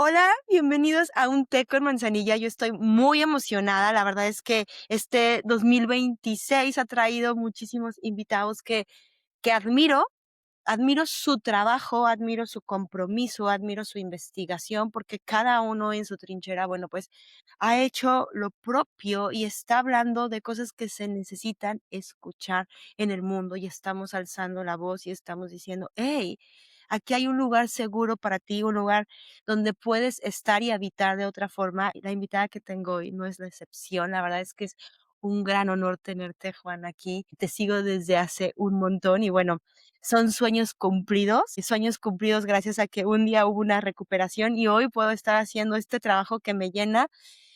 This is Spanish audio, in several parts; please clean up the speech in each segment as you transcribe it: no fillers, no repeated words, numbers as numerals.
Hola, bienvenidos a Un Té con Manzanilla. Yo estoy muy emocionada. La verdad es que este 2026 ha traído muchísimos invitados que admiro. Admiro su trabajo, admiro su compromiso, admiro su investigación, porque cada uno en su trinchera, bueno, pues ha hecho lo propio y está hablando de cosas que se necesitan escuchar en el mundo y estamos alzando la voz y estamos diciendo, hey, aquí hay un lugar seguro para ti, un lugar donde puedes estar y habitar de otra forma. Y la invitada que tengo hoy no es la excepción. La verdad es que es un gran honor tenerte, Juan, aquí. Te sigo desde hace un montón y bueno, son sueños cumplidos gracias a que un día hubo una recuperación y hoy puedo estar haciendo este trabajo que me llena,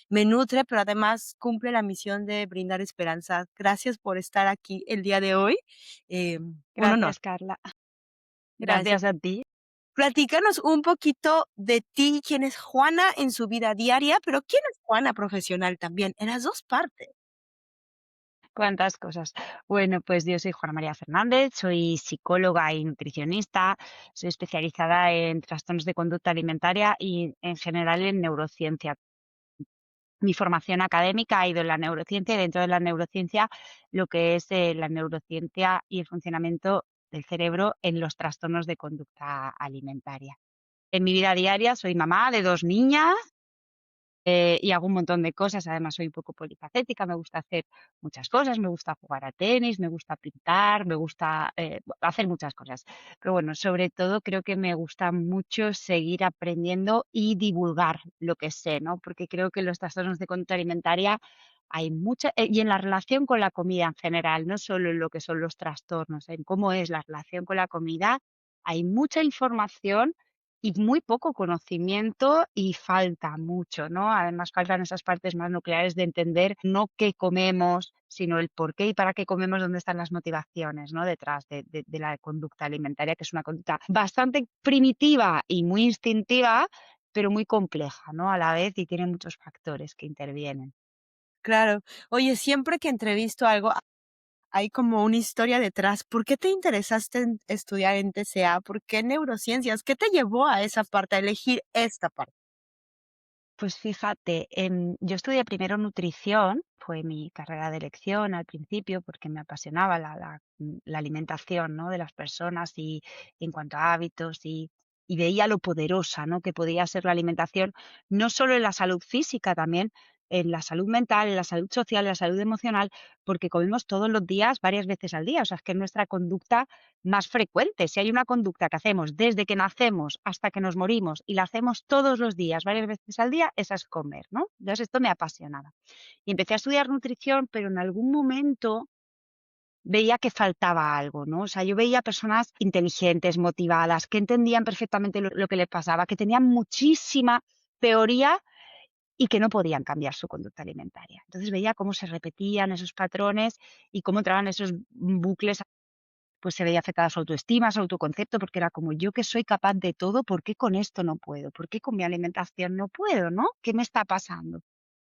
me nutre, pero además cumple la misión de brindar esperanza. Gracias por estar aquí el día de hoy. Un honor. Gracias, Carla. Gracias. Gracias a ti. Platícanos un poquito de ti, quién es Juana en su vida diaria, pero quién es Juana profesional también, en las 2 partes. Cuántas cosas. Bueno, pues yo soy Juana María Fernández, soy psicóloga y nutricionista, soy especializada en trastornos de conducta alimentaria y en general en neurociencia. Mi formación académica ha ido en la neurociencia y dentro de la neurociencia lo que es la neurociencia y el funcionamiento del cerebro en los trastornos de conducta alimentaria. En mi vida diaria soy mamá de 2 niñas. Y hago un montón de cosas, además soy un poco polifacética, me gusta hacer muchas cosas, me gusta jugar a tenis, me gusta pintar, me gusta hacer muchas cosas. Pero bueno, sobre todo creo que me gusta mucho seguir aprendiendo y divulgar lo que sé, ¿no? Porque creo que los trastornos de conducta alimentaria hay mucha, y en la relación con la comida en general, no solo en lo que son los trastornos, en cómo es la relación con la comida, hay mucha información y muy poco conocimiento y falta mucho, ¿no? Además, faltan esas partes más nucleares de entender no qué comemos, sino el por qué y para qué comemos, dónde están las motivaciones, ¿no? Detrás de la conducta alimentaria, que es una conducta bastante primitiva y muy instintiva, pero muy compleja, ¿no? A la vez y tiene muchos factores que intervienen. Claro. Oye, siempre que entrevisto algo, hay como una historia detrás. ¿Por qué te interesaste en estudiar en TCA? ¿Por qué neurociencias? ¿Qué te llevó a esa parte, a elegir esta parte? Pues fíjate, yo estudié primero nutrición, fue mi carrera de elección al principio porque me apasionaba la alimentación, ¿no? De las personas y en cuanto a hábitos y veía lo poderosa, ¿no? Que podía ser la alimentación, no solo en la salud física, también en la salud mental, en la salud social, en la salud emocional, porque comemos todos los días, varias veces al día. O sea, es que es nuestra conducta más frecuente. Si hay una conducta que hacemos desde que nacemos hasta que nos morimos y la hacemos todos los días, varias veces al día, esa es comer, ¿no? Entonces esto me apasionaba. Y empecé a estudiar nutrición, pero en algún momento veía que faltaba algo, ¿no? O sea, yo veía personas inteligentes, motivadas, que entendían perfectamente lo que les pasaba, que tenían muchísima teoría y que no podían cambiar su conducta alimentaria. Entonces veía cómo se repetían esos patrones y cómo entraban esos bucles, pues se veía afectada su autoestima, su autoconcepto, porque era como yo que soy capaz de todo, ¿por qué con esto no puedo? ¿Por qué con mi alimentación no puedo, no? ¿Qué me está pasando?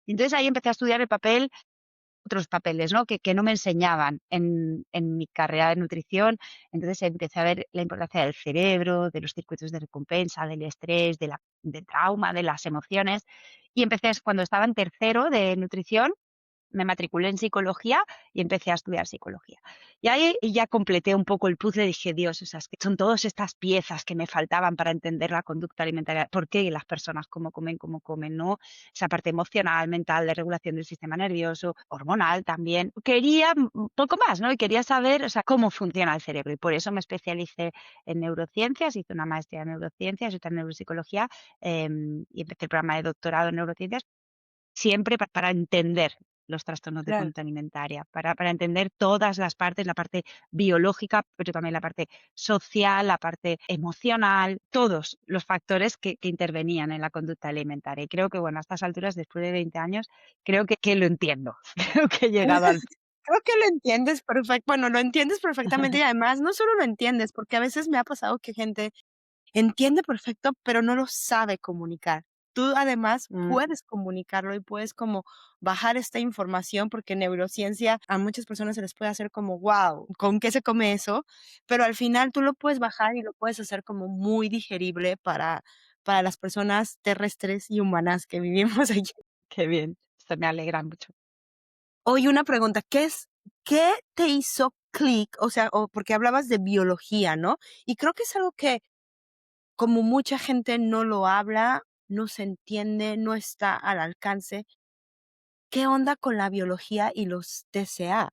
Y entonces ahí empecé a estudiar el papel, otros papeles, ¿no? Que no me enseñaban en mi carrera de nutrición. Entonces empecé a ver la importancia del cerebro, de los circuitos de recompensa, del estrés, del trauma, de las emociones. Y empecé cuando estaba en tercero de nutrición, me matriculé en psicología y empecé a estudiar psicología. Y ahí ya completé un poco el puzzle, dije: "Dios, o sea, es que son todas estas piezas que me faltaban para entender la conducta alimentaria, por qué las personas cómo comen", ¿no? Esa parte emocional, mental, de regulación del sistema nervioso, hormonal también. Quería poco más, ¿no? Y quería saber, o sea, cómo funciona el cerebro, y por eso me especialicé en neurociencias, hice una maestría en neurociencias y otra en neuropsicología, y empecé el programa de doctorado en neurociencias. Siempre para entender los trastornos de Claro. conducta alimentaria, para entender todas las partes, la parte biológica, pero también la parte social, la parte emocional, todos los factores que intervenían en la conducta alimentaria. Y creo que, bueno, a estas alturas, después de 20 años, creo que lo entiendo. Creo que he llegado al Creo que lo entiendes bueno, lo entiendes perfectamente y además no solo lo entiendes, porque a veces me ha pasado que gente entiende perfecto, pero no lo sabe comunicar. Tú además mm, puedes comunicarlo y puedes como bajar esta información, porque neurociencia a muchas personas se les puede hacer como, wow, ¿con qué se come eso? Pero al final tú lo puedes bajar y lo puedes hacer como muy digerible para las personas terrestres y humanas que vivimos aquí. Qué bien, esto me alegra mucho. Oye, una pregunta, ¿qué te hizo clic? O sea, porque hablabas de biología, ¿no? Y creo que es algo que como mucha gente no lo habla, no se entiende, no está al alcance. ¿Qué onda con la biología y los TCA?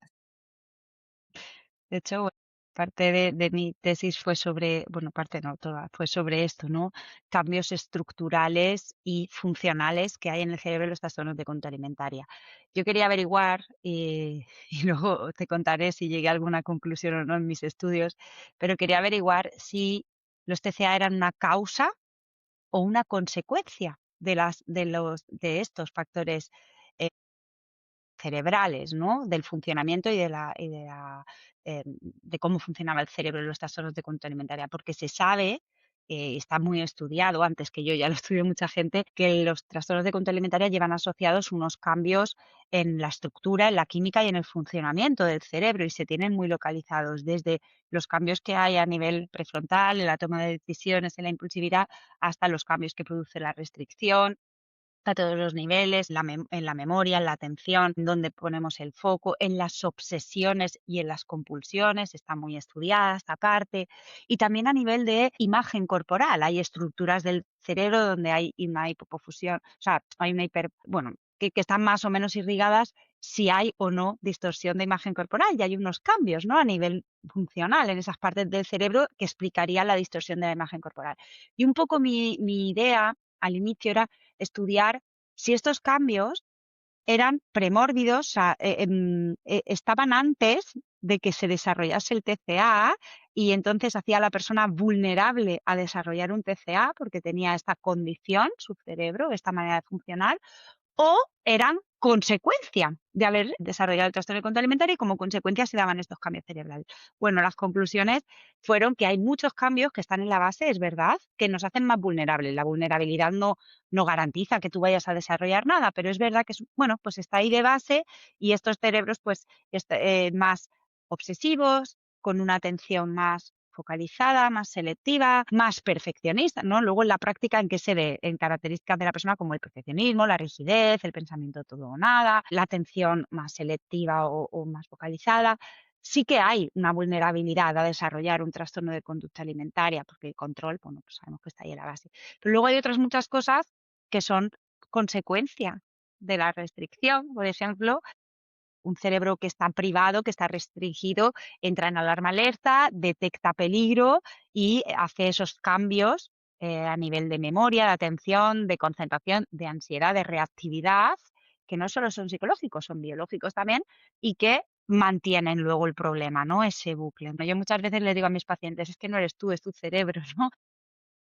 De hecho, bueno, parte de mi tesis fue sobre, bueno, parte no, toda, fue sobre esto, ¿no? Cambios estructurales y funcionales que hay en el cerebro de los trastornos de conducta alimentaria. Yo quería averiguar, y luego te contaré si llegué a alguna conclusión o no en mis estudios, pero quería averiguar si los TCA eran una causa o una consecuencia de estos factores cerebrales, ¿no? Del funcionamiento de cómo funcionaba el cerebro en los trastornos de conducta alimentaria, porque se sabe, está muy estudiado, antes que yo ya lo estudió mucha gente, que los trastornos de conducta alimentaria llevan asociados unos cambios en la estructura, en la química y en el funcionamiento del cerebro y se tienen muy localizados, desde los cambios que hay a nivel prefrontal, en la toma de decisiones, en la impulsividad, hasta los cambios que produce la restricción a todos los niveles, en la memoria, en la atención, en donde ponemos el foco, en las obsesiones y en las compulsiones, está muy estudiada esta parte, y también a nivel de imagen corporal, hay estructuras del cerebro donde hay una hipofusión, o sea, hay una bueno, que están más o menos irrigadas si hay o no distorsión de imagen corporal, y hay unos cambios, ¿no? A nivel funcional en esas partes del cerebro que explicarían la distorsión de la imagen corporal. Y un poco mi idea al inicio era estudiar si estos cambios eran premórbidos, o sea, estaban antes de que se desarrollase el TCA y entonces hacía a la persona vulnerable a desarrollar un TCA porque tenía esta condición, su cerebro, esta manera de funcionar, o eran consecuencia de haber desarrollado el trastorno de conducta alimentaria y como consecuencia se daban estos cambios cerebrales. Bueno, las conclusiones fueron que hay muchos cambios que están en la base, es verdad, que nos hacen más vulnerables. La vulnerabilidad no garantiza que tú vayas a desarrollar nada, pero es verdad que bueno, pues está ahí de base y estos cerebros pues más obsesivos, con una atención más focalizada, más selectiva, más perfeccionista, ¿no? Luego en la práctica en qué se ve, en características de la persona como el perfeccionismo, la rigidez, el pensamiento todo o nada, la atención más selectiva o más focalizada. Sí que hay una vulnerabilidad a desarrollar un trastorno de conducta alimentaria, porque el control, bueno, pues sabemos que está ahí en la base. Pero luego hay otras muchas cosas que son consecuencia de la restricción. Por ejemplo, un cerebro que está privado, que está restringido, entra en alarma alerta, detecta peligro y hace esos cambios a nivel de memoria, de atención, de concentración, de ansiedad, de reactividad, que no solo son psicológicos, son biológicos también y que mantienen luego el problema, ¿no? Ese bucle, ¿no? Yo muchas veces le digo a mis pacientes, es que no eres tú, es tu cerebro, ¿no?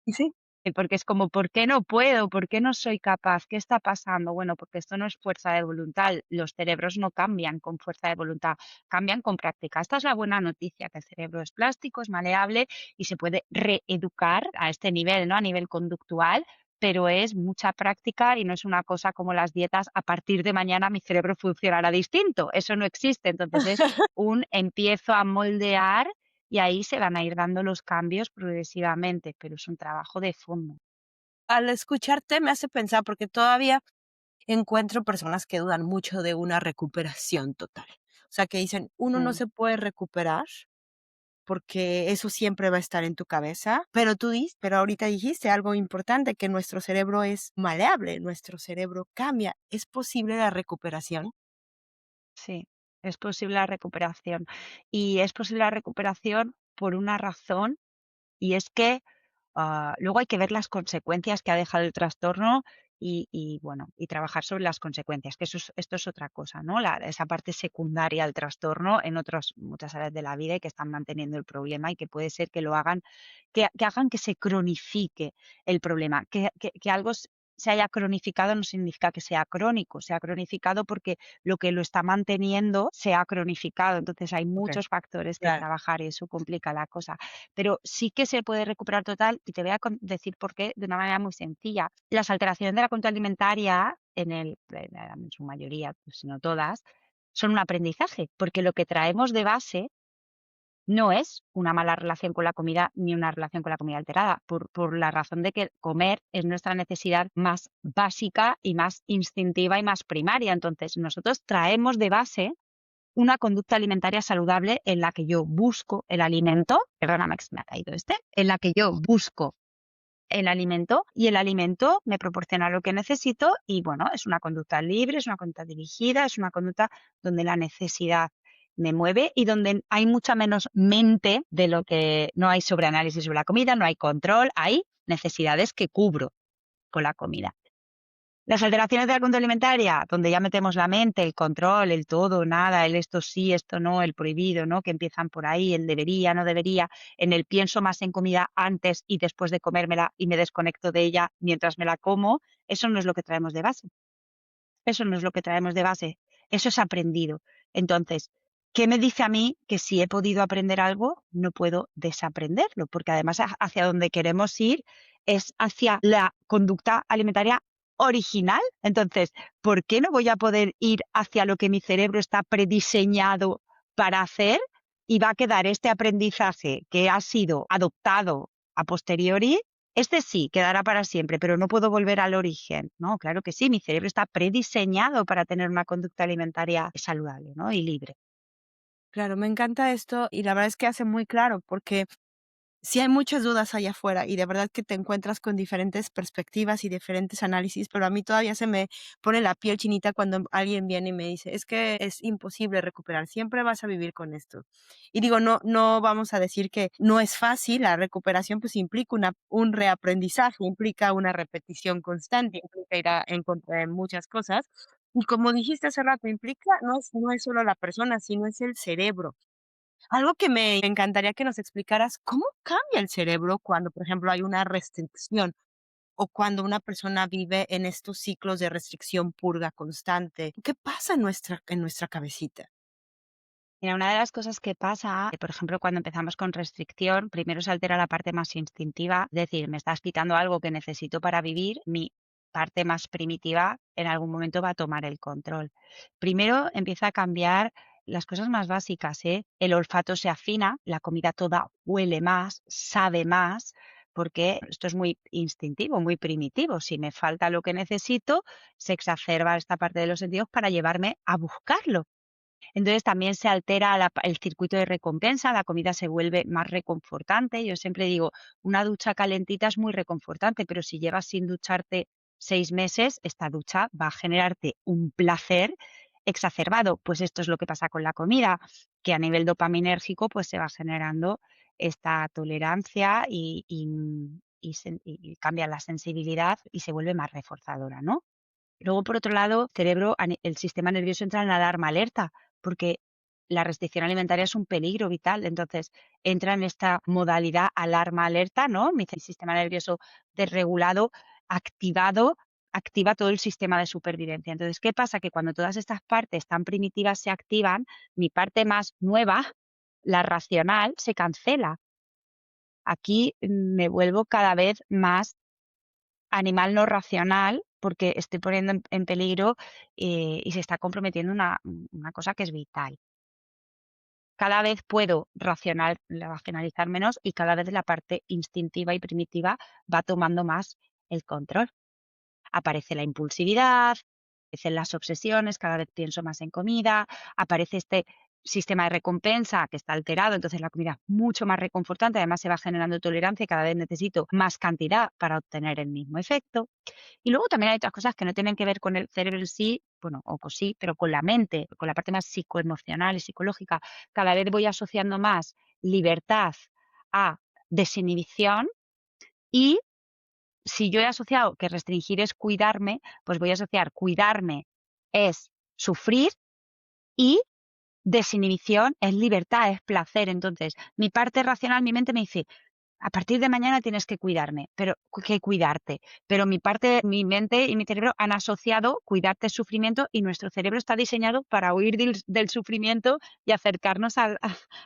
Y sí. Porque es como, ¿por qué no puedo? ¿Por qué no soy capaz? ¿Qué está pasando? Bueno, porque esto no es fuerza de voluntad. Los cerebros no cambian con fuerza de voluntad, cambian con práctica. Esta es la buena noticia, que el cerebro es plástico, es maleable y se puede reeducar a este nivel, ¿no? A nivel conductual, pero es mucha práctica y no es una cosa como las dietas, a partir de mañana mi cerebro funcionará distinto. Eso no existe. Entonces es un empiezo a moldear y ahí se van a ir dando los cambios progresivamente, pero es un trabajo de fondo. Al escucharte me hace pensar, porque todavía encuentro personas que dudan mucho de una recuperación total. O sea, que dicen, uno no Mm, se puede recuperar porque eso siempre va a estar en tu cabeza, pero ahorita dijiste algo importante, que nuestro cerebro es maleable, nuestro cerebro cambia. ¿Es posible la recuperación? sí, es posible la recuperación. Y es posible la recuperación por una razón, y es que luego hay que ver las consecuencias que ha dejado el trastorno bueno, y trabajar sobre las consecuencias, que esto es otra cosa, ¿no? Esa parte secundaria al trastorno en otras muchas áreas de la vida y que están manteniendo el problema y que puede ser que lo hagan, que hagan que se cronifique el problema, que algo se haya cronificado no significa que sea cronificado porque lo que lo está manteniendo se ha cronificado. Entonces hay Okey, muchos factores que claro. trabajar y eso complica la cosa. Pero sí que se puede recuperar total y te voy a decir por qué de una manera muy sencilla. Las alteraciones de la conducta alimentaria, en su mayoría, pues, si no todas, son un aprendizaje, porque lo que traemos de base no es una mala relación con la comida ni una relación con la comida alterada, por la razón de que comer es nuestra necesidad más básica y más instintiva y más primaria. Entonces, nosotros traemos de base una conducta alimentaria saludable en la que yo busco el alimento, perdóname que se me ha caído en la que yo busco el alimento y el alimento me proporciona lo que necesito y bueno, es una conducta libre, es una conducta dirigida, es una conducta donde la necesidad me mueve y donde hay mucha menos mente de lo que no hay sobreanálisis sobre la comida, no hay control, hay necesidades que cubro con la comida. Las alteraciones de la conducta alimentaria, donde ya metemos la mente, el control, el todo, nada, el esto sí, esto no, el prohibido, ¿no? Que empiezan por ahí, el debería, no debería, en el pienso más en comida antes y después de comérmela y me desconecto de ella mientras me la como, eso no es lo que traemos de base. Eso no es lo que traemos de base, eso es aprendido. Entonces, ¿qué me dice a mí que si he podido aprender algo, no puedo desaprenderlo? Porque además hacia donde queremos ir es hacia la conducta alimentaria original. Entonces, ¿por qué no voy a poder ir hacia lo que mi cerebro está prediseñado para hacer? Y va a quedar este aprendizaje que ha sido adoptado a posteriori este sí, quedará para siempre, pero no puedo volver al origen, ¿no? Claro que sí, mi cerebro está prediseñado para tener una conducta alimentaria saludable, ¿no? Y libre. Claro, me encanta esto y la verdad es que hace muy claro, porque sí hay muchas dudas allá afuera y de verdad que te encuentras con diferentes perspectivas y diferentes análisis, pero a mí todavía se me pone la piel chinita cuando alguien viene y me dice, es que es imposible recuperar, siempre vas a vivir con esto. Y digo, no, no vamos a decir que no es fácil, la recuperación pues implica un reaprendizaje, implica una repetición constante, implica ir en contra de muchas cosas. Y como dijiste hace rato, implica, no es solo la persona, sino es el cerebro. Algo que me encantaría que nos explicaras, ¿cómo cambia el cerebro cuando, por ejemplo, hay una restricción o cuando una persona vive en estos ciclos de restricción purga constante? ¿Qué pasa en nuestra cabecita? Mira, una de las cosas que pasa, por ejemplo, cuando empezamos con restricción, primero se altera la parte más instintiva, es decir, me estás quitando algo que necesito para vivir, mi parte más primitiva en algún momento va a tomar el control. Primero empieza a cambiar las cosas más básicas, ¿eh? El olfato se afina, la comida toda huele más, sabe más, porque esto es muy instintivo, muy primitivo. Si me falta lo que necesito, se exacerba esta parte de los sentidos para llevarme a buscarlo. Entonces también se altera el circuito de recompensa, la comida se vuelve más reconfortante. Yo siempre digo, una ducha calentita es muy reconfortante, pero si llevas sin ducharte 6 meses, esta ducha va a generarte un placer exacerbado. Pues esto es lo que pasa con la comida, que a nivel dopaminérgico pues se va generando esta tolerancia y cambia la sensibilidad y se vuelve más reforzadora, ¿no? Luego, por otro lado, el sistema nervioso entra en alarma alerta, porque la restricción alimentaria es un peligro vital. Entonces, entra en esta modalidad alarma alerta, ¿no? Mi sistema nervioso desregulado, activado, activa todo el sistema de supervivencia. Entonces, ¿qué pasa? Que cuando todas estas partes tan primitivas se activan, mi parte más nueva, la racional, se cancela. Aquí me vuelvo cada vez más animal no racional, porque estoy poniendo en peligro, y se está comprometiendo una cosa que es vital. Cada vez puedo racionalizar menos y cada vez la parte instintiva y primitiva va tomando más el control. Aparece la impulsividad, aparecen las obsesiones, cada vez pienso más en comida, aparece este sistema de recompensa que está alterado, entonces la comida es mucho más reconfortante, además se va generando tolerancia y cada vez necesito más cantidad para obtener el mismo efecto. Y luego también hay otras cosas que no tienen que ver con el cerebro en sí, bueno, o pues sí, pero con la mente, con la parte más psicoemocional y psicológica. Cada vez voy asociando más libertad a desinhibición y si yo he asociado que restringir es cuidarme, pues voy a asociar cuidarme es sufrir y desinhibición es libertad, es placer. Entonces, mi parte racional, mi mente me dice, a partir de mañana tienes que cuidarme, pero que cuidarte. Pero mi mente y mi cerebro han asociado cuidarte es sufrimiento y nuestro cerebro está diseñado para huir del sufrimiento y acercarnos al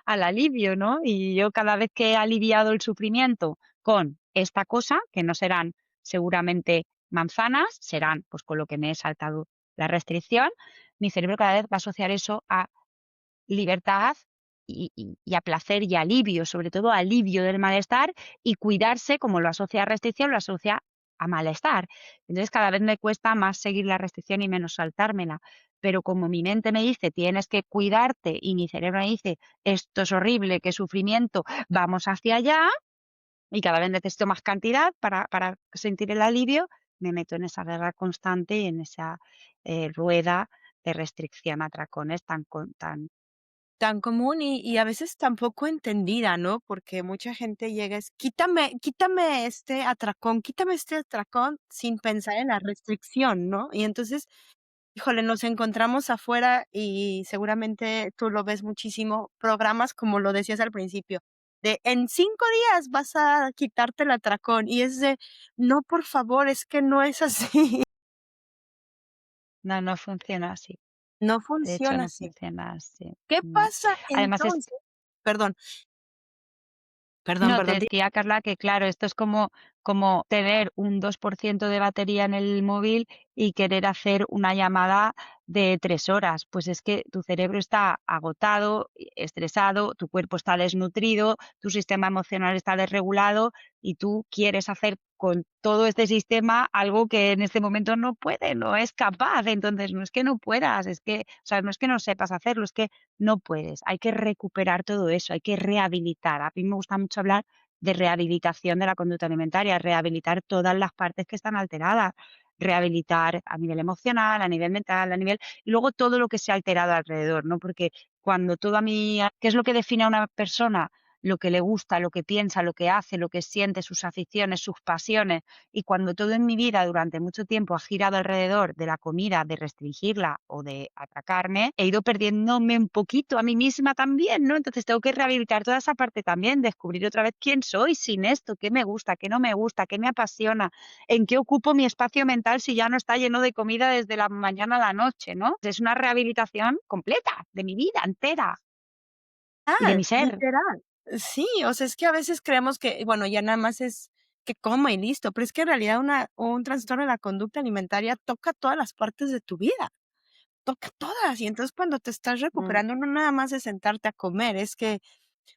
alivio, ¿no? Y yo cada vez que he aliviado el sufrimiento con esta cosa, que no serán seguramente manzanas, serán pues con lo que me he saltado la restricción, mi cerebro cada vez va a asociar eso a libertad y a placer y alivio, sobre todo alivio del malestar, y cuidarse, como lo asocia a restricción, lo asocia a malestar. Entonces cada vez me cuesta más seguir la restricción y menos saltármela. Pero como mi mente me dice, tienes que cuidarte, y mi cerebro me dice, esto es horrible, qué sufrimiento, vamos hacia allá, y cada vez necesito más cantidad para sentir el alivio, me meto en esa guerra constante y en esa rueda de restricción, atracones tan Tan común y a veces tan poco entendida, ¿no? Porque mucha gente llega es: quítame este atracón", sin pensar en la restricción, ¿no? Y entonces, híjole, nos encontramos afuera y seguramente tú lo ves muchísimo, programas como lo decías al principio, de en 5 días vas a quitarte el atracón, y es de: "No, por favor, es que no es así". no, no funciona así. No De hecho, funciona no así. funciona así, ¿Qué no. pasa Además es entonces? Perdón, No, te perdón, decía, Carla, que claro, esto es como tener un 2% de batería en el móvil y querer hacer una llamada de 3 horas. Pues es que tu cerebro está agotado, estresado, tu cuerpo está desnutrido, tu sistema emocional está desregulado y tú quieres hacer con todo este sistema algo que en este momento no puede, no es capaz. Entonces, no es que no puedas, es que, o sea, no es que no sepas hacerlo, es que no puedes. Hay que recuperar todo eso, hay que rehabilitar. A mí me gusta mucho hablar de rehabilitación de la conducta alimentaria, rehabilitar todas las partes que están alteradas, rehabilitar a nivel emocional, a nivel mental, a nivel y luego todo lo que se ha alterado alrededor, ¿no? Porque cuando todo a mí, ¿qué es lo que define a una persona? Lo que le gusta, lo que piensa, lo que hace, lo que siente, sus aficiones, sus pasiones. Y cuando todo en mi vida durante mucho tiempo ha girado alrededor de la comida, de restringirla o de atracarme, he ido perdiéndome un poquito a mí misma también, ¿no? Entonces tengo que rehabilitar toda esa parte también, descubrir otra vez quién soy sin esto, qué me gusta, qué no me gusta, qué me apasiona, en qué ocupo mi espacio mental si ya no está lleno de comida desde la mañana a la noche, ¿no? Es una rehabilitación completa de mi vida entera y de mi ser. literal. Sí, o sea, es que a veces creemos que, bueno, ya nada más es que coma y listo, pero es que en realidad un trastorno de la conducta alimentaria toca todas las partes de tu vida, toca todas. Y entonces cuando te estás Mm, recuperando, no nada más es sentarte a comer, es que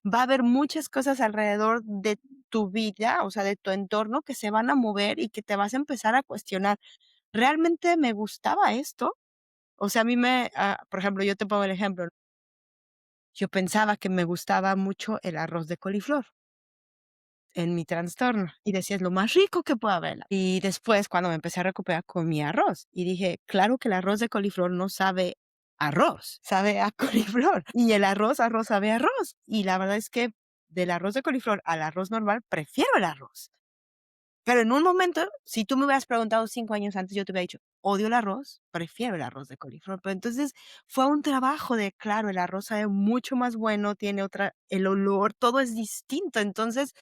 va a haber muchas cosas alrededor de tu vida, o sea, de tu entorno que se van a mover y que te vas a empezar a cuestionar, ¿realmente me gustaba esto? O sea, a mí por ejemplo, yo te pongo el ejemplo. Yo pensaba que me gustaba mucho el arroz de coliflor en mi trastorno y decía: "Es lo más rico que puede haber". Y después, cuando me empecé a recuperar, comí arroz y dije: "Claro que el arroz de coliflor no sabe a arroz, sabe a coliflor". Y el arroz sabe a arroz. Y la verdad es que del arroz de coliflor al arroz normal, prefiero el arroz. Pero en un momento, si tú me hubieras preguntado 5 años antes, yo te hubiera dicho: "Odio el arroz, prefiero el arroz de coliflor". Pero entonces fue un trabajo de, claro, el arroz sabe mucho más bueno, tiene otra el olor, todo es distinto. Entonces,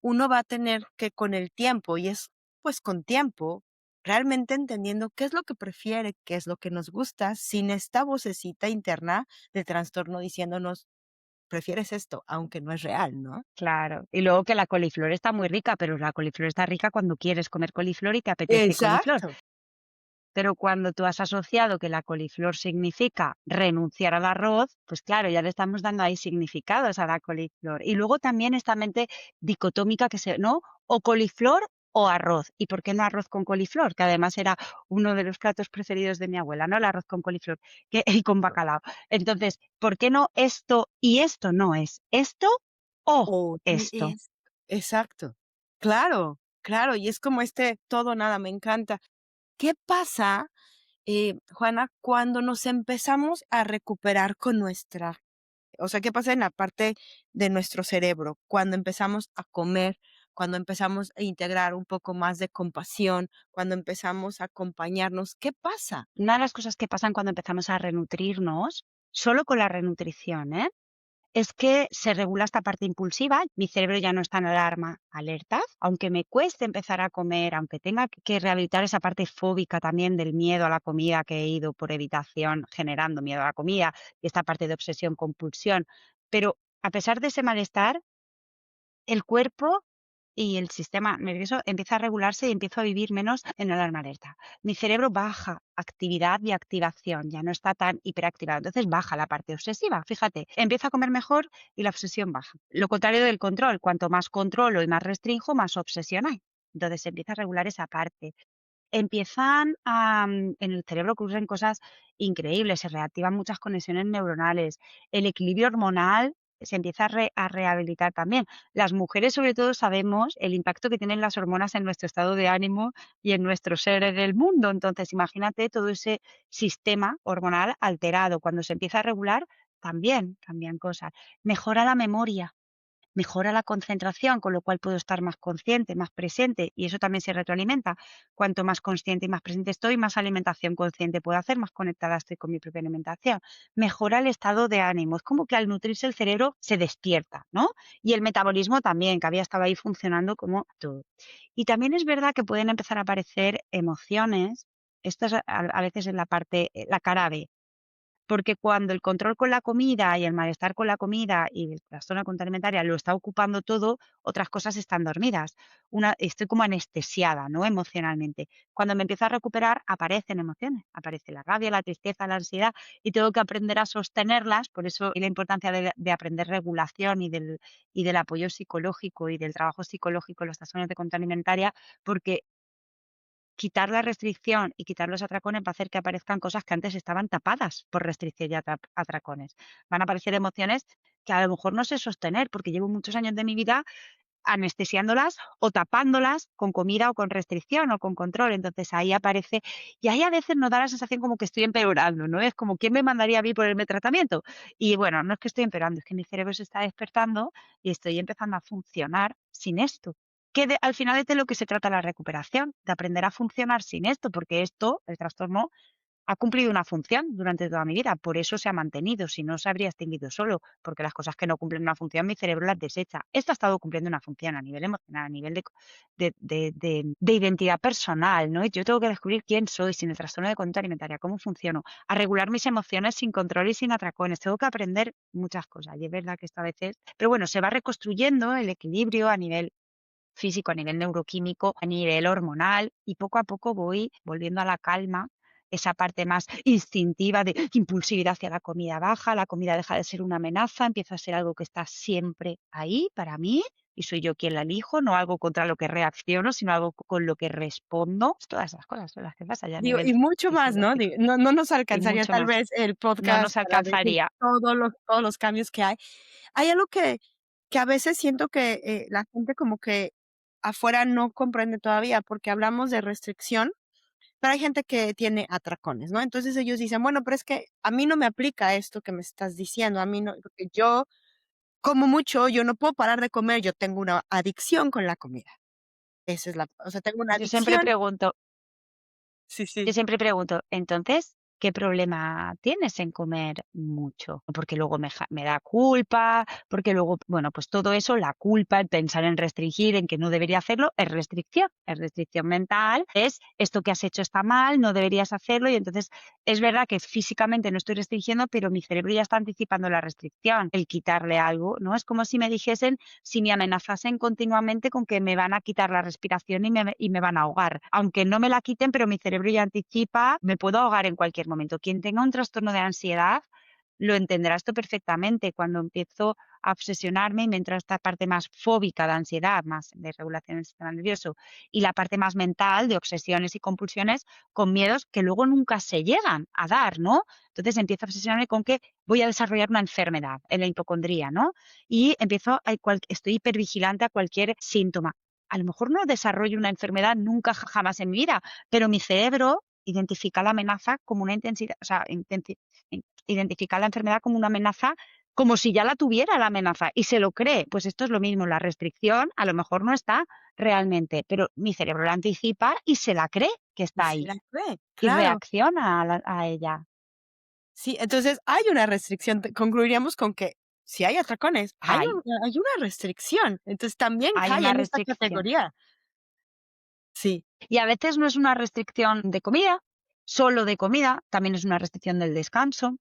uno va a tener que con el tiempo, y es, pues, con tiempo, realmente entendiendo qué es lo que prefiere, qué es lo que nos gusta, sin esta vocecita interna del trastorno diciéndonos: "Prefieres esto", aunque no es real, ¿no? claro. Y luego que la coliflor está muy rica, pero la coliflor está rica cuando quieres comer coliflor y te apetece coliflor. Exacto. Pero cuando tú has asociado que la coliflor significa renunciar al arroz, pues claro, ya le estamos dando ahí significados a la coliflor. Y luego también esta mente dicotómica que se, ¿no? O coliflor o arroz. ¿Y por qué no arroz con coliflor? Que además era uno de los platos preferidos de mi abuela, ¿no? El arroz con coliflor y con bacalao. Entonces, ¿por qué no esto y esto no es? ¿Esto o Oye, esto? exacto. Claro, claro, y es como este todo o nada, me encanta. ¿Qué pasa, Juana, cuando nos empezamos a recuperar con nuestra o sea, qué pasa en la parte de nuestro cerebro? Cuando empezamos a comer, cuando empezamos a integrar un poco más de compasión, cuando empezamos a acompañarnos, ¿qué pasa? Una de las cosas que pasan cuando empezamos a renutrirnos, solo con la renutrición, ¿eh? Es que se regula esta parte impulsiva, mi cerebro ya no está en alarma, alerta, aunque me cueste empezar a comer, aunque tenga que rehabilitar esa parte fóbica también del miedo a la comida que he ido por evitación generando miedo a la comida y esta parte de obsesión compulsión, pero a pesar de ese malestar, el cuerpo y el sistema nervioso empieza a regularse y empiezo a vivir menos en alarma alerta. Mi cerebro baja actividad y activación, ya no está tan hiperactivado. Entonces baja la parte obsesiva. Fíjate, empiezo a comer mejor y la obsesión baja. Lo contrario del control, cuanto más controlo y más restrinjo, más obsesión hay. Entonces se empieza a regular esa parte. Empiezan en el cerebro ocurren cosas increíbles, se reactivan muchas conexiones neuronales, el equilibrio hormonal se empieza a rehabilitar también. Las mujeres, sobre todo, sabemos el impacto que tienen las hormonas en nuestro estado de ánimo y en nuestro ser en el mundo. Entonces, imagínate todo ese sistema hormonal alterado. Cuando se empieza a regular, también cambian cosas. Mejora la memoria, mejora la concentración, con lo cual puedo estar más consciente, más presente, y eso también se retroalimenta. Cuanto más consciente y más presente estoy, más alimentación consciente puedo hacer, más conectada estoy con mi propia alimentación. Mejora el estado de ánimo. Es como que al nutrirse el cerebro se despierta, ¿no? Y el metabolismo también, que había estado ahí funcionando como todo. Y también es verdad que pueden empezar a aparecer emociones, esto es a veces en la parte, la cara B, porque cuando el control con la comida y el malestar con la comida y el trastorno conducta alimentaria lo está ocupando todo, otras cosas están dormidas. Estoy como anestesiada, ¿no? Emocionalmente. Cuando me empiezo a recuperar, aparecen emociones. Aparece la rabia, la tristeza, la ansiedad y tengo que aprender a sostenerlas. Por eso y la importancia de aprender regulación y del apoyo psicológico y del trabajo psicológico en los trastornos de conducta alimentaria, porque quitar la restricción y quitar los atracones va a hacer que aparezcan cosas que antes estaban tapadas por restricción y atracones. Van a aparecer emociones que a lo mejor no sé sostener porque llevo muchos años de mi vida anestesiándolas o tapándolas con comida o con restricción o con control. Entonces ahí aparece, y ahí a veces nos da la sensación como que estoy empeorando, ¿no? Es como, ¿quién me mandaría a mí ponerme tratamiento? Y bueno, no es que estoy empeorando, es que mi cerebro se está despertando y estoy empezando a funcionar sin esto. Al final es de lo que se trata la recuperación, de aprender a funcionar sin esto, porque esto, el trastorno, ha cumplido una función durante toda mi vida, por eso se ha mantenido, si no se habría extinguido solo, porque las cosas que no cumplen una función, mi cerebro las desecha. Esto ha estado cumpliendo una función a nivel emocional, a nivel de identidad personal, ¿no? Y yo tengo que descubrir quién soy sin el trastorno de conducta alimentaria, cómo funciono, a regular mis emociones sin control y sin atracones. Tengo que aprender muchas cosas, y es verdad que esto a veces, pero bueno, se va reconstruyendo el equilibrio a nivel físico, a nivel neuroquímico, a nivel hormonal, y poco a poco voy volviendo a la calma, esa parte más instintiva de impulsividad hacia la comida baja, la comida deja de ser una amenaza, empieza a ser algo que está siempre ahí para mí y soy yo quien la elijo, no algo contra lo que reacciono, sino algo con lo que respondo. Todas esas cosas son las que pasan ya a Digo, nivel y mucho más, ¿no? fisiológico No nos y alcanzaría mucho tal más. vez el No podcast nos para decir alcanzaría. todos los cambios que hay. Hay algo que a veces siento que, la gente como que afuera no comprende todavía, porque hablamos de restricción, pero hay gente que tiene atracones, ¿no? Entonces ellos dicen: "Bueno, pero es que a mí no me aplica esto que me estás diciendo, a mí no, porque yo como mucho, yo no puedo parar de comer, yo tengo una adicción con la comida". Esa es o sea, tengo una Yo siempre adicción. pregunto Sí, Yo sí. siempre pregunto, entonces, ¿qué problema tienes en comer mucho? Porque luego me da culpa, porque luego, bueno, pues todo eso, la culpa, el pensar en restringir, en que no debería hacerlo, es restricción mental, es esto que has hecho está mal, no deberías hacerlo y entonces es verdad que físicamente no estoy restringiendo, pero mi cerebro ya está anticipando la restricción, el quitarle algo, ¿no? Es como si me dijesen, si me amenazasen continuamente con que me van a quitar la respiración y me van a ahogar. Aunque no me la quiten, pero mi cerebro ya anticipa, me puedo ahogar en cualquier momento. Quien tenga un trastorno de ansiedad lo entenderá esto perfectamente. Cuando empiezo a obsesionarme y me entra esta parte más fóbica de ansiedad, más de regulación del sistema nervioso, y la parte más mental de obsesiones y compulsiones con miedos que luego nunca se llegan a dar, ¿no? Entonces empiezo a obsesionarme con que voy a desarrollar una enfermedad, en la hipocondría, ¿no? Y estoy hipervigilante a cualquier síntoma. A lo mejor no desarrollo una enfermedad nunca jamás en mi vida, pero mi cerebro identifica la amenaza como una intensidad, o sea, identificar la enfermedad como una amenaza, como si ya la tuviera la amenaza y se lo cree. Pues esto es lo mismo, la restricción a lo mejor no está realmente, pero mi cerebro la anticipa y se la cree que Y está se ahí la cree, y claro. reacciona a ella. Sí, entonces hay una restricción. Concluiríamos con que si hay atracones, Hay, hay una restricción. Entonces también hay cae una en esta restricción. categoría. Sí, Y a veces no es una restricción de comida, solo de comida, también es una restricción del descanso,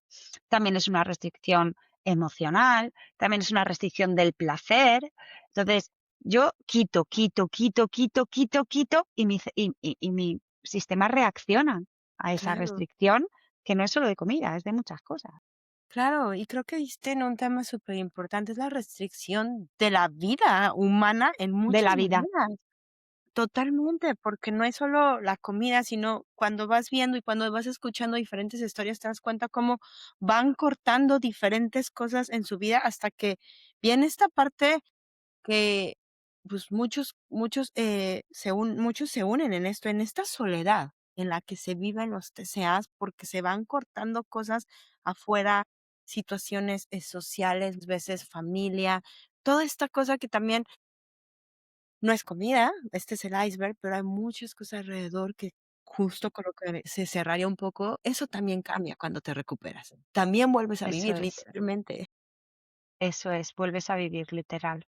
también es una restricción emocional, también es una restricción del placer. Entonces, Yo quito, quito, quito, quito, quito, quito y mi sistema reacciona a esa Claro, restricción, que no es solo de comida, es de muchas cosas, claro, y creo que diste en un tema súper importante, es la restricción de la vida humana en de muchas la vida. maneras. Totalmente, porque no es solo la comida, sino cuando vas viendo y cuando vas escuchando diferentes historias, te das cuenta cómo van cortando diferentes cosas en su vida hasta que viene esta parte que, pues, muchos se unen en esto, en esta soledad en la que se viven los TCAs, porque se van cortando cosas afuera, situaciones, sociales, veces familia, toda esta cosa que también no es comida, este es el iceberg, pero hay muchas cosas alrededor que justo con lo que se cerraría un poco, eso también cambia cuando te recuperas. También vuelves a vivir, literalmente. Eso es, vuelves a vivir literal.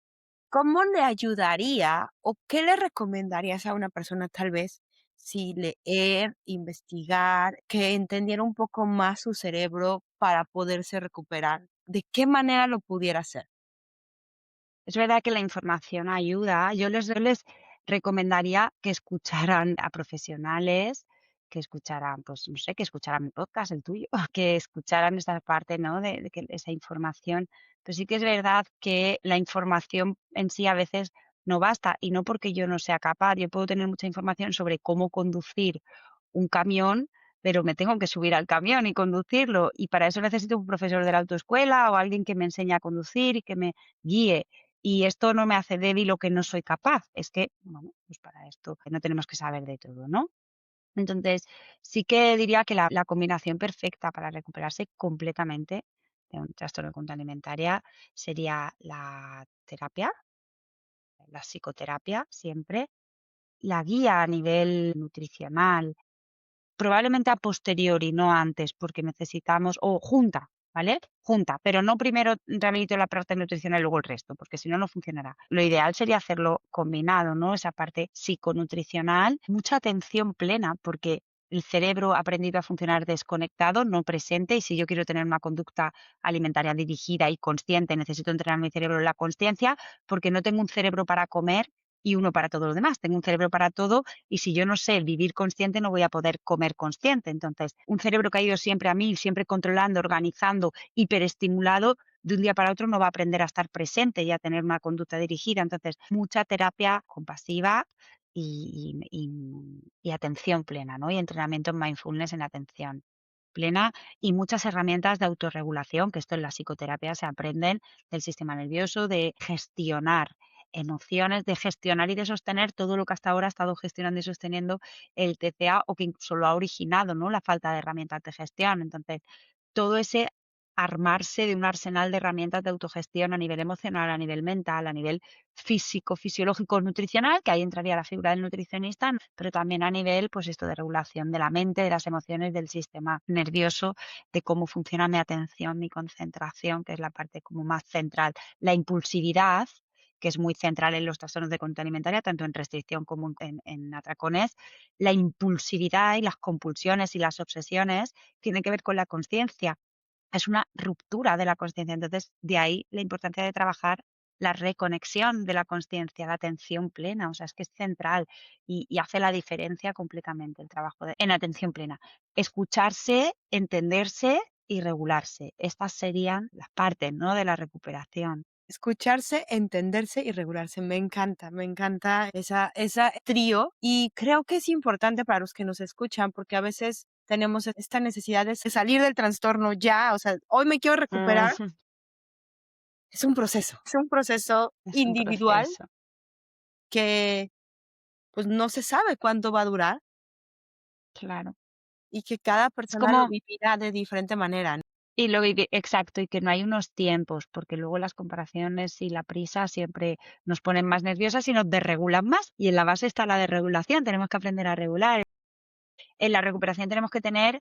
¿Cómo le ayudaría o qué le recomendarías a una persona tal vez si leer, investigar, que entendiera un poco más su cerebro para poderse recuperar? ¿De qué manera lo pudiera hacer? Es verdad que la información ayuda. Yo les recomendaría que escucharan a profesionales, que escucharan, pues, no sé, que escucharan mi podcast, el tuyo, que escucharan esa parte, ¿no? De que esa información. Pero sí que es verdad que la información en sí a veces no basta, y no porque yo no sea capaz. Yo puedo tener mucha información sobre cómo conducir un camión, pero me tengo que subir al camión y conducirlo, y para eso necesito un profesor de la autoescuela o alguien que me enseñe a conducir y que me guíe. Y esto no me hace débil o que no soy capaz, es que, bueno, pues para esto que no tenemos que saber de todo, ¿no? Entonces, sí que diría que la combinación perfecta para recuperarse completamente de un trastorno de conducta alimentaria sería la terapia, la psicoterapia siempre, la guía a nivel nutricional. Probablemente a posteriori, no antes, porque necesitamos o junta, ¿vale? Junta, pero no primero rehabilito la parte nutricional y luego el resto, porque si no, no funcionará. Lo ideal sería hacerlo combinado, ¿no? Esa parte psiconutricional, mucha atención plena, porque el cerebro ha aprendido a funcionar desconectado, no presente, y si yo quiero tener una conducta alimentaria dirigida y consciente, necesito entrenar mi cerebro en la consciencia, porque no tengo un cerebro para comer y uno para todo lo demás. Tengo un cerebro para todo y si yo no sé vivir consciente, no voy a poder comer consciente. Entonces, un cerebro que ha ido siempre a mil, siempre controlando, organizando, hiperestimulado, de un día para otro no va a aprender a estar presente y a tener una conducta dirigida. Entonces, mucha terapia compasiva y atención plena, ¿no? Y entrenamiento en mindfulness en atención plena y muchas herramientas de autorregulación, que esto en la psicoterapia se aprenden del sistema nervioso, de gestionar emociones, de gestionar y de sostener todo lo que hasta ahora ha estado gestionando y sosteniendo el TCA o que incluso lo ha originado, ¿no? La falta de herramientas de gestión. Entonces, todo ese armarse de un arsenal de herramientas de autogestión a nivel emocional, a nivel mental, a nivel físico, fisiológico, nutricional, que ahí entraría la figura del nutricionista, pero también a nivel, pues esto de regulación de la mente, de las emociones, del sistema nervioso, de cómo funciona mi atención, mi concentración, que es la parte como más central, la impulsividad, que es muy central en los trastornos de conducta alimentaria, tanto en restricción como en atracones, la impulsividad y las compulsiones y las obsesiones tienen que ver con la conciencia. Es una ruptura de la consciencia. Entonces, de ahí la importancia de trabajar la reconexión de la consciencia, la atención plena, o sea, es que es central y hace la diferencia completamente el trabajo en atención plena. Escucharse, entenderse y regularse. Estas serían las partes, ¿no?, de la recuperación. Escucharse, entenderse y regularse. Me encanta esa trío y creo que es importante para los que nos escuchan porque a veces tenemos esta necesidad de salir del trastorno ya, o sea, hoy me quiero recuperar, Ujú, es un proceso es un individual proceso, que pues no se sabe cuánto va a durar claro. y que cada Es persona lo como vivirá de diferente manera, ¿no? y lo vivi exacto, y que no hay unos tiempos, porque luego las comparaciones y la prisa siempre nos ponen más nerviosas y nos desregulan más, y en la base está la desregulación, tenemos que aprender a regular. En la recuperación tenemos que tener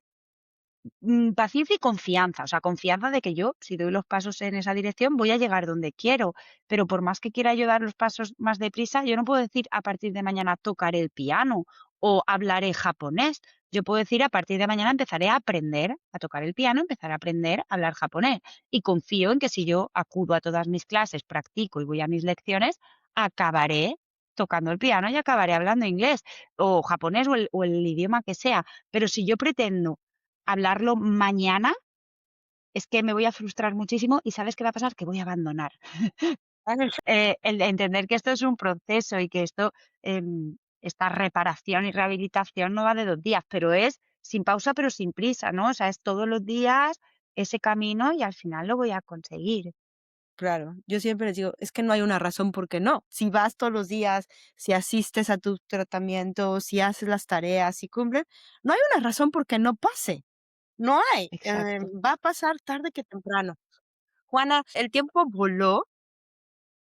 paciencia y confianza, o sea, confianza de que yo, si doy los pasos en esa dirección, voy a llegar donde quiero, pero por más que quiera yo dar los pasos más deprisa, yo no puedo decir a partir de mañana tocaré el piano o hablaré japonés. Yo puedo decir a partir de mañana empezaré a aprender a tocar el piano, empezaré a aprender a hablar japonés y confío en que si yo acudo a todas mis clases, practico y voy a mis lecciones, acabaré tocando el piano y acabaré hablando inglés o japonés o el idioma que sea. Pero si yo pretendo hablarlo mañana, es que me voy a frustrar muchísimo y ¿sabes qué va a pasar? Que voy a abandonar. El de entender que esto es un proceso y que esto, esta reparación y rehabilitación no va de 2 días, pero es sin pausa, pero sin prisa, ¿no? O sea, es todos los días ese camino y al final lo voy a conseguir. Claro, yo siempre les digo, es que no hay una razón por qué no. Si vas todos los días, si asistes a tu tratamiento, si haces las tareas, si cumples, no hay una razón por qué no pase. No hay. Exacto. Va a pasar tarde que temprano. Juana, el tiempo voló.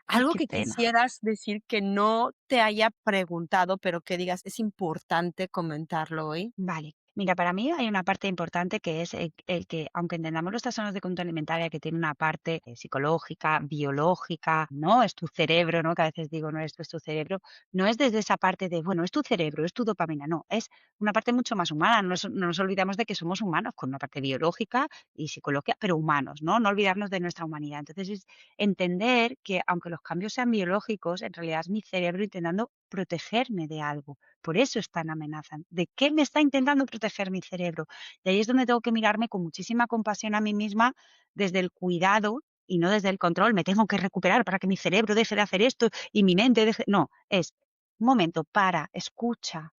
Ay, Algo qué que pena. quisieras decir que no te haya preguntado, pero que digas, es importante comentarlo hoy. Vale. Mira, para mí hay una parte importante que es el que, aunque entendamos los trastornos de conducta alimentaria que tiene una parte psicológica, biológica, no es tu cerebro, ¿no? Que a veces digo, no, esto es tu cerebro, no es desde esa parte de, bueno, es tu cerebro, es tu dopamina, no, es una parte mucho más humana. No nos olvidamos de que somos humanos con una parte biológica y psicológica, pero humanos, ¿no? No olvidarnos de nuestra humanidad. Entonces es entender que aunque los cambios sean biológicos, en realidad es mi cerebro intentando protegerme de algo. Por eso están amenazan. ¿De qué me está intentando proteger mi cerebro? Y ahí es donde tengo que mirarme con muchísima compasión a mí misma desde el cuidado y no desde el control. Me tengo que recuperar para que mi cerebro deje de hacer esto y mi mente deje. No, es un momento, para, escucha,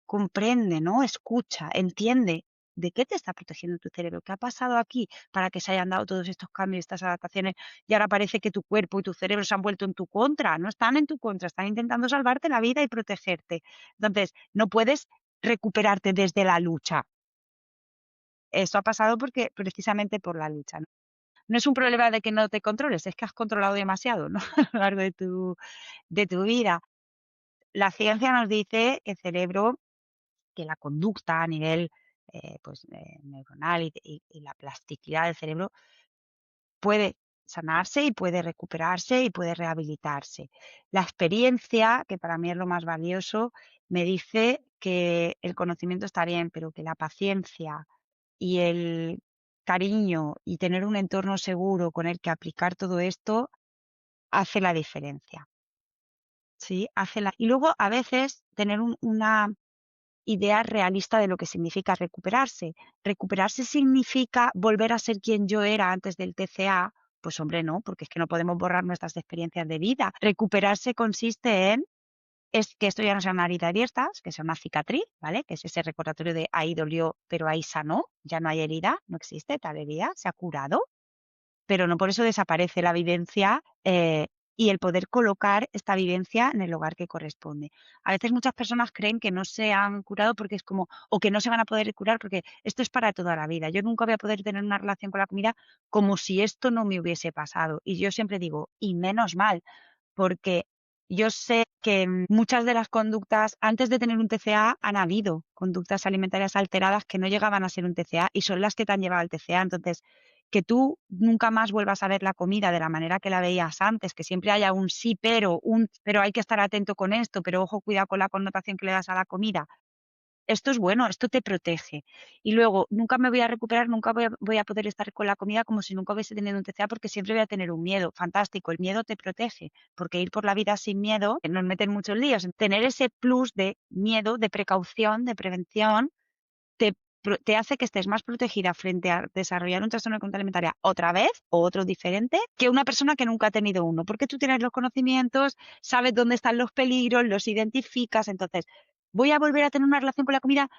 comprende, ¿no? Escucha, entiende. ¿De qué te está protegiendo tu cerebro? ¿Qué ha pasado aquí para que se hayan dado todos estos cambios, estas adaptaciones? Y ahora parece que tu cuerpo y tu cerebro se han vuelto en tu contra. No están en tu contra, están intentando salvarte la vida y protegerte. Entonces, no puedes recuperarte desde la lucha. Eso ha pasado porque precisamente por la lucha, ¿no? No es un problema de que no te controles, es que has controlado demasiado, ¿no? A lo largo de tu vida. La ciencia nos dice que el cerebro, que la conducta a nivel neuronal y la plasticidad del cerebro puede sanarse y puede recuperarse y puede rehabilitarse. La experiencia, que para mí es lo más valioso, me dice que el conocimiento está bien, pero que la paciencia y el cariño y tener un entorno seguro con el que aplicar todo esto hace la diferencia. Sí, y luego a veces tener una idea realista de lo que significa recuperarse. ¿Recuperarse significa volver a ser quien yo era antes del TCA? Pues hombre, no, porque es que no podemos borrar nuestras experiencias de vida. Recuperarse consiste en es que esto ya no sea una herida abierta, que sea una cicatriz, ¿vale? Que es ese recordatorio de ahí dolió, pero ahí sanó, ya no hay herida, no existe tal herida, se ha curado, pero no por eso desaparece la vivencia, y el poder colocar esta vivencia en el lugar que corresponde. A veces muchas personas creen que no se han curado porque es como o que no se van a poder curar porque esto es para toda la vida. Yo nunca voy a poder tener una relación con la comida como si esto no me hubiese pasado. Y yo siempre digo, y menos mal, porque yo sé que muchas de las conductas antes de tener un TCA han habido conductas alimentarias alteradas que no llegaban a ser un TCA y son las que te han llevado al TCA. Entonces, que tú nunca más vuelvas a ver la comida de la manera que la veías antes, que siempre haya un sí, pero, un pero hay que estar atento con esto, pero ojo, cuidado con la connotación que le das a la comida. Esto es bueno, esto te protege. Y luego, nunca me voy a recuperar, nunca voy a poder estar con la comida como si nunca hubiese tenido un TCA, porque siempre voy a tener un miedo. Fantástico, el miedo te protege, porque ir por la vida sin miedo nos mete en muchos líos. Tener ese plus de miedo, de precaución, de prevención, te hace que estés más protegida frente a desarrollar un trastorno de conducta alimentaria otra vez o otro diferente que una persona que nunca ha tenido uno, porque tú tienes los conocimientos, sabes dónde están los peligros, los identificas. Entonces, ¿voy a volver a tener una relación con la comida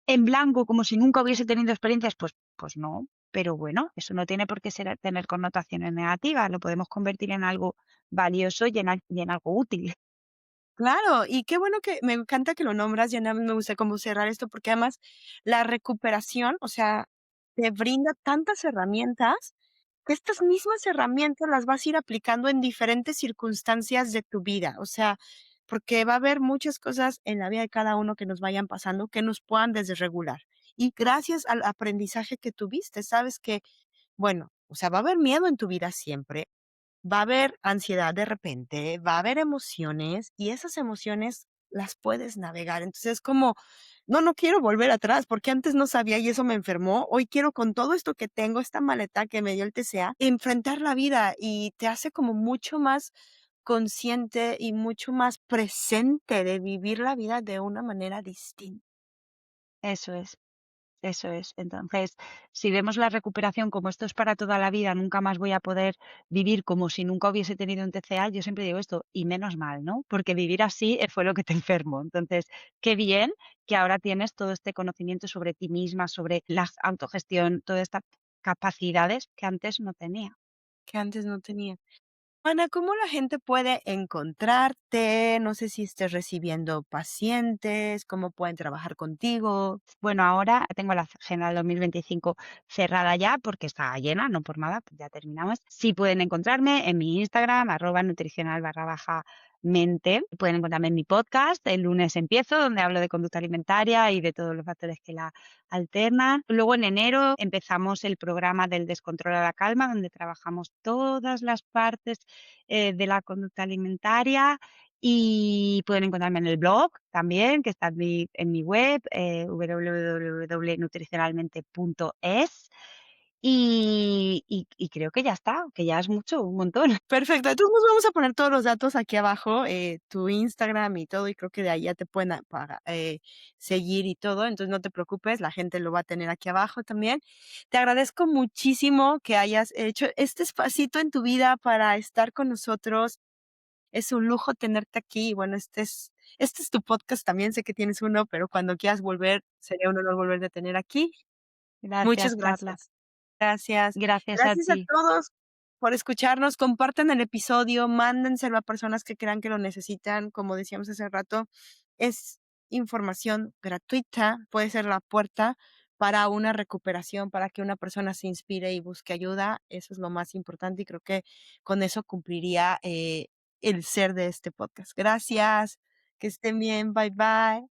en blanco como si nunca hubiese tenido experiencias? Pues no, pero bueno, eso no tiene por qué tener connotaciones negativas, lo podemos convertir en algo valioso y en algo útil. Claro, y qué bueno que me encanta que lo nombras, ya nada más me gusta cómo cerrar esto, porque además la recuperación, o sea, te brinda tantas herramientas que estas mismas herramientas las vas a ir aplicando en diferentes circunstancias de tu vida, o sea, porque va a haber muchas cosas en la vida de cada uno que nos vayan pasando que nos puedan desregular. Y gracias al aprendizaje que tuviste, sabes que, bueno, o sea, va a haber miedo en tu vida siempre, va a haber ansiedad de repente, va a haber emociones y esas emociones las puedes navegar. Entonces, es como, no, no quiero volver atrás porque antes no sabía y eso me enfermó. Hoy quiero con todo esto que tengo, esta maleta que me dio el TCA, enfrentar la vida y te hace como mucho más consciente y mucho más presente de vivir la vida de una manera distinta. Eso es. Eso es. Entonces, si vemos la recuperación como esto es para toda la vida, nunca más voy a poder vivir como si nunca hubiese tenido un TCA, yo siempre digo esto, y menos mal, ¿no? Porque vivir así fue lo que te enfermó. Entonces, qué bien que ahora tienes todo este conocimiento sobre ti misma, sobre la autogestión, todas estas capacidades que antes no tenía. Que antes no tenía. Ana, ¿cómo la gente puede encontrarte? No sé si estés recibiendo pacientes, cómo pueden trabajar contigo. Bueno, ahora tengo la agenda del 2025 cerrada ya porque está llena, no por nada, pues ya terminamos. Sí pueden encontrarme en mi Instagram, @nutricional_mente. Pueden encontrarme en mi podcast, el lunes empiezo, donde hablo de conducta alimentaria y de todos los factores que la alternan. Luego en enero empezamos el programa del descontrol a la calma, donde trabajamos todas las partes de la conducta alimentaria y pueden encontrarme en el blog también, que está en mi web, www.nutricionalmente.es. Y creo que ya está, que ya es mucho, un montón. Perfecto, entonces nos vamos a poner todos los datos aquí abajo, tu Instagram y todo, y creo que de ahí ya te pueden seguir y todo, entonces no te preocupes, la gente lo va a tener aquí abajo también. Te agradezco muchísimo que hayas hecho este espacito en tu vida para estar con nosotros. Es un lujo tenerte aquí y bueno, este es tu podcast también, sé que tienes uno, pero cuando quieras volver, sería un honor volverte a tener aquí. Muchas Gracias, Carla. gracias. Gracias. Gracias a Gracias a ti. todos por escucharnos. Compartan el episodio, mándenselo a personas que crean que lo necesitan. Como decíamos hace rato, es información gratuita, puede ser la puerta para una recuperación, para que una persona se inspire y busque ayuda. Eso es lo más importante y creo que con eso cumpliría el ser de este podcast. Gracias, que estén bien, bye bye.